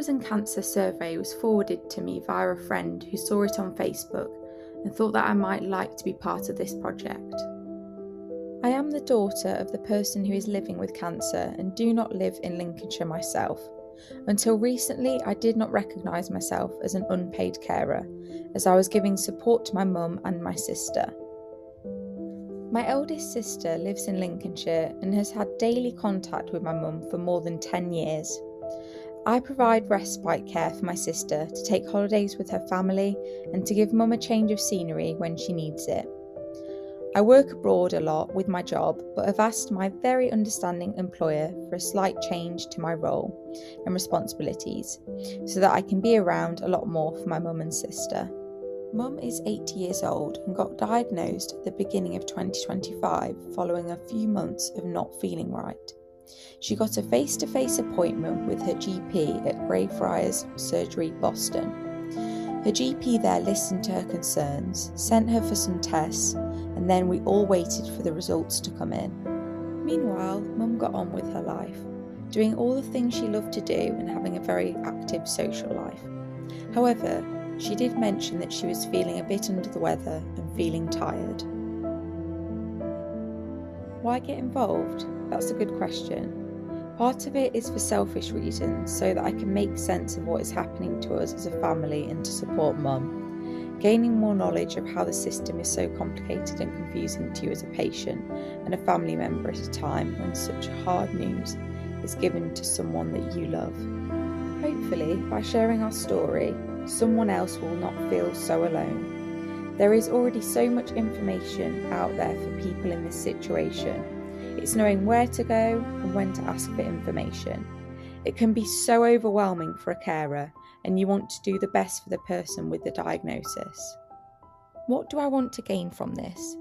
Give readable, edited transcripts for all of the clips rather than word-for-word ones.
Horizon Cancer survey was forwarded to me via a friend who saw it on Facebook and thought that I might like to be part of this project. I am the daughter of the person who is living with cancer and do not live in Lincolnshire myself. Until recently, I did not recognise myself as an unpaid carer, as I was giving support to my mum and my sister. My eldest sister lives in Lincolnshire and has had daily contact with my mum for more than 10 years. I provide respite care for my sister to take holidays with her family and to give mum a change of scenery when she needs it. I work abroad a lot with my job, but have asked my very understanding employer for a slight change to my role and responsibilities so that I can be around a lot more for my mum and sister. Mum is 80 years old and got diagnosed at the beginning of 2025 following a few months of not feeling right. She got a face-to-face appointment with her GP at Greyfriars Surgery, Boston. Her GP there listened to her concerns, sent her for some tests, and then we all waited for the results to come in. Meanwhile, Mum got on with her life, doing all the things she loved to do and having a very active social life. However, she did mention that she was feeling a bit under the weather and feeling tired. Why get involved? That's a good question. Part of it is for selfish reasons, so that I can make sense of what is happening to us as a family and to support Mum. Gaining more knowledge of how the system is so complicated and confusing to you as a patient and a family member at a time when such hard news is given to someone that you love. Hopefully, by sharing our story, someone else will not feel so alone. There is already so much information out there for people in this situation. It's knowing where to go and when to ask for information. It can be so overwhelming for a carer, and you want to do the best for the person with the diagnosis. What do I want to gain from this?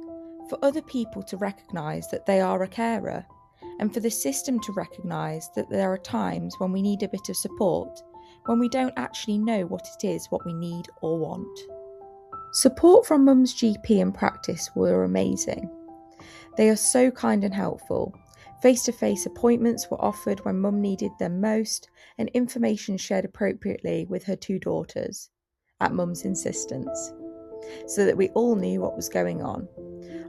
For other people to recognise that they are a carer, and for the system to recognise that there are times when we need a bit of support, when we don't actually know what it is what we need or want. Support from Mum's GP and practice were amazing. They are so kind and helpful. Face-to-face appointments were offered when Mum needed them most, and information shared appropriately with her two daughters, at Mum's insistence, so that we all knew what was going on.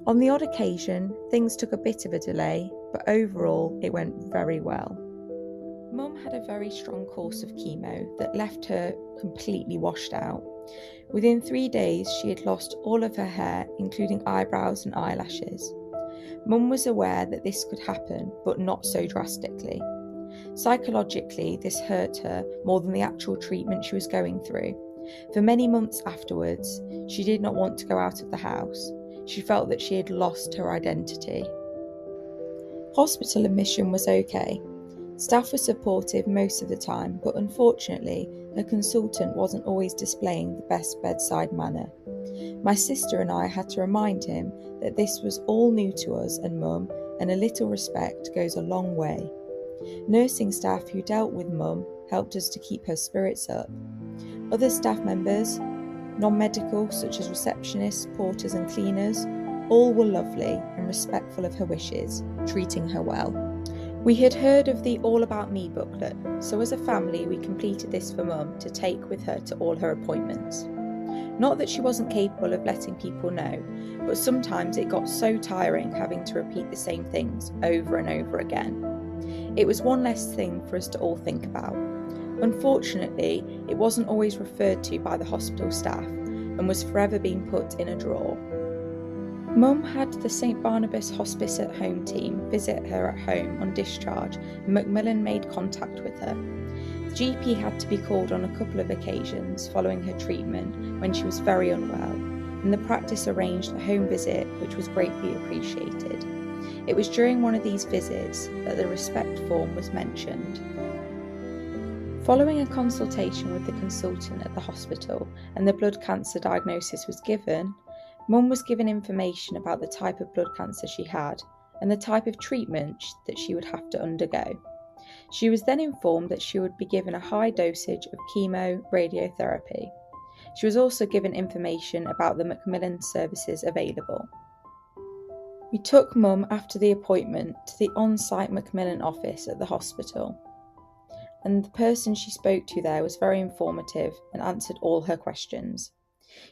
On the odd occasion, things took a bit of a delay, but overall it went very well. Mum had a very strong course of chemo that left her completely washed out. Within 3 days, she had lost all of her hair, including eyebrows and eyelashes. Mum was aware that this could happen, but not so drastically. Psychologically, this hurt her more than the actual treatment she was going through. For many months afterwards, she did not want to go out of the house. She felt that she had lost her identity. Hospital admission was okay. Staff were supportive most of the time, but unfortunately, her consultant wasn't always displaying the best bedside manner. My sister and I had to remind him that this was all new to us and Mum, and a little respect goes a long way. Nursing staff who dealt with Mum helped us to keep her spirits up. Other staff members, non-medical such as receptionists, porters and cleaners, all were lovely and respectful of her wishes, treating her well. We had heard of the All About Me booklet, so as a family we completed this for Mum to take with her to all her appointments. Not that she wasn't capable of letting people know, but sometimes it got so tiring having to repeat the same things over and over again. It was one less thing for us to all think about. Unfortunately, it wasn't always referred to by the hospital staff and was forever being put in a drawer. Mum had the St Barnabas Hospice at Home team visit her at home on discharge, and Macmillan made contact with her. The GP had to be called on a couple of occasions following her treatment when she was very unwell, and the practice arranged a home visit which was greatly appreciated. It was during one of these visits that the respect form was mentioned. Following a consultation with the consultant at the hospital and the blood cancer diagnosis was given, Mum was given information about the type of blood cancer she had and the type of treatment that she would have to undergo. She was then informed that she would be given a high dosage of chemo radiotherapy. She was also given information about the Macmillan services available. We took Mum after the appointment to the on-site Macmillan office at the hospital. and the person she spoke to there was very informative and answered all her questions.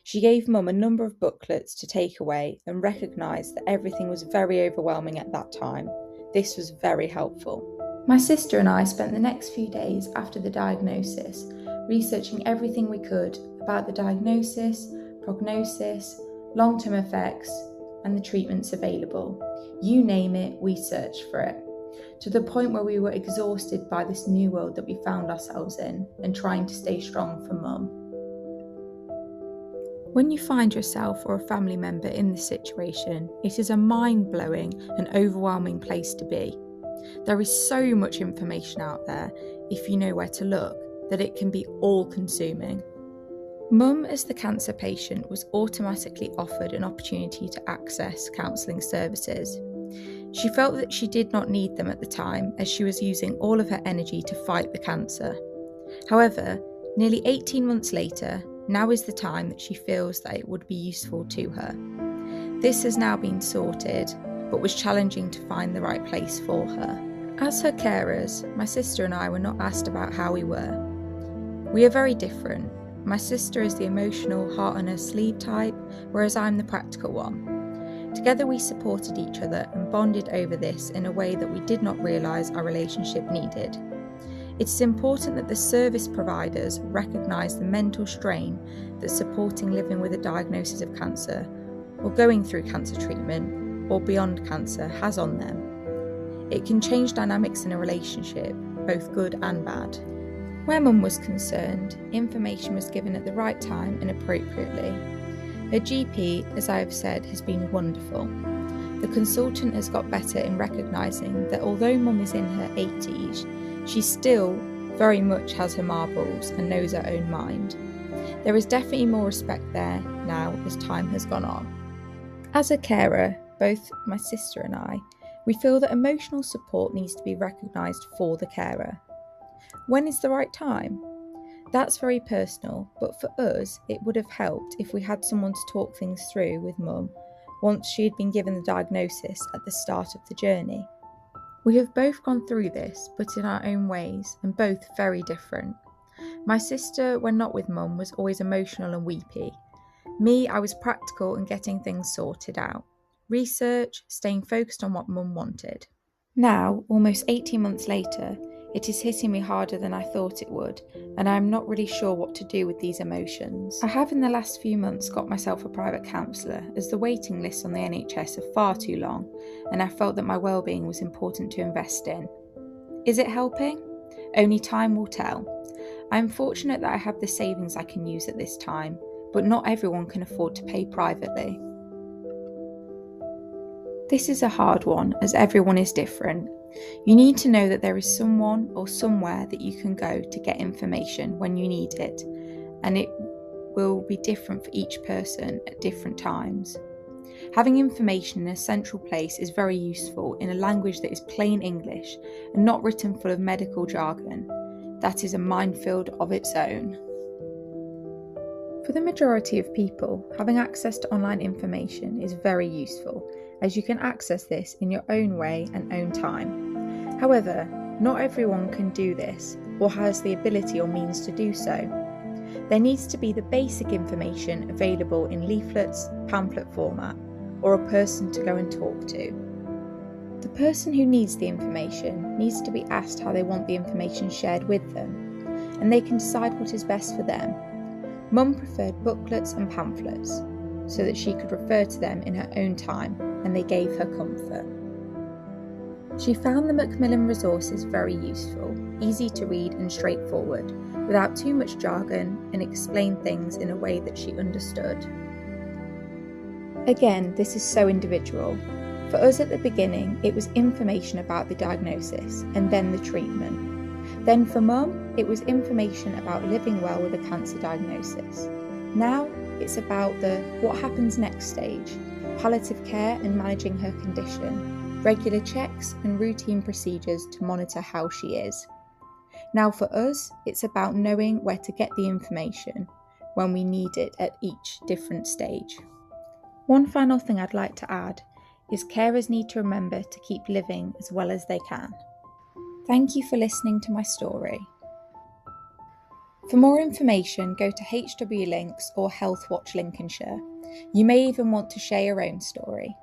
She gave Mum a number of booklets to take away and recognised that everything was very overwhelming at that time. This was very helpful. My sister and I spent the next few days after the diagnosis researching everything we could about the diagnosis, prognosis, long-term effects, and the treatments available. You name it, we searched for it, to the point where we were exhausted by this new world that we found ourselves in and trying to stay strong for Mum. When you find yourself or a family member in this situation, it is a mind-blowing and overwhelming place to be. There is so much information out there, if you know where to look, that it can be all-consuming. Mum, as the cancer patient, was automatically offered an opportunity to access counselling services. She felt that she did not need them at the time, as she was using all of her energy to fight the cancer. However, nearly 18 months later, now is the time that she feels that it would be useful to her. This has now been sorted, but was challenging to find the right place for her. As her carers, my sister and I were not asked about how we were. We are very different. My sister is the emotional, heart on her sleeve type, whereas I'm the practical one. Together we supported each other and bonded over this in a way that we did not realise our relationship needed. It is important that the service providers recognise the mental strain that supporting living with a diagnosis of cancer, or going through cancer treatment, or beyond cancer has on them. It can change dynamics in a relationship, both good and bad. Where Mum was concerned, information was given at the right time and appropriately. Her GP, as I have said, has been wonderful. The consultant has got better in recognising that although Mum is in her 80s, she still very much has her marbles and knows her own mind. There is definitely more respect there now as time has gone on. As a carer, both my sister and I, we feel that emotional support needs to be recognised for the carer. When is the right time? That's very personal, but for us, it would have helped if we had someone to talk things through with Mum once she had been given the diagnosis at the start of the journey. We have both gone through this, but in our own ways, and both very different. My sister, when not with Mum, was always emotional and weepy. Me, I was practical and getting things sorted out. Research, staying focused on what Mum wanted. Now, almost 18 months later, it is hitting me harder than I thought it would, and I am not really sure what to do with these emotions. I have in the last few months got myself a private counsellor, as the waiting lists on the NHS are far too long, and I felt that my well-being was important to invest in. Is it helping? Only time will tell. I am fortunate that I have the savings I can use at this time, but not everyone can afford to pay privately. This is a hard one, as everyone is different. You need to know that there is someone or somewhere that you can go to get information when you need it, and it will be different for each person at different times. Having information in a central place is very useful in a language that is plain English and not written full of medical jargon. That is a minefield of its own. For the majority of people, having access to online information is very useful, as you can access this in your own way and own time. However, not everyone can do this or has the ability or means to do so. There needs to be the basic information available in leaflets, pamphlet format, or a person to go and talk to. The person who needs the information needs to be asked how they want the information shared with them, and they can decide what is best for them. Mum preferred booklets and pamphlets, so that she could refer to them in her own time, and they gave her comfort. She found the Macmillan resources very useful, easy to read and straightforward, without too much jargon, and explained things in a way that she understood. Again, this is so individual. For us at the beginning, it was information about the diagnosis and then the treatment. Then for Mum, it was information about living well with a cancer diagnosis. Now, it's about the what happens next stage, palliative care and managing her condition, regular checks and routine procedures to monitor how she is. Now for us, it's about knowing where to get the information when we need it at each different stage. One final thing I'd like to add is carers need to remember to keep living as well as they can. Thank you for listening to my story. For more information, go to HW Links or Health Watch Lincolnshire. You may even want to share your own story.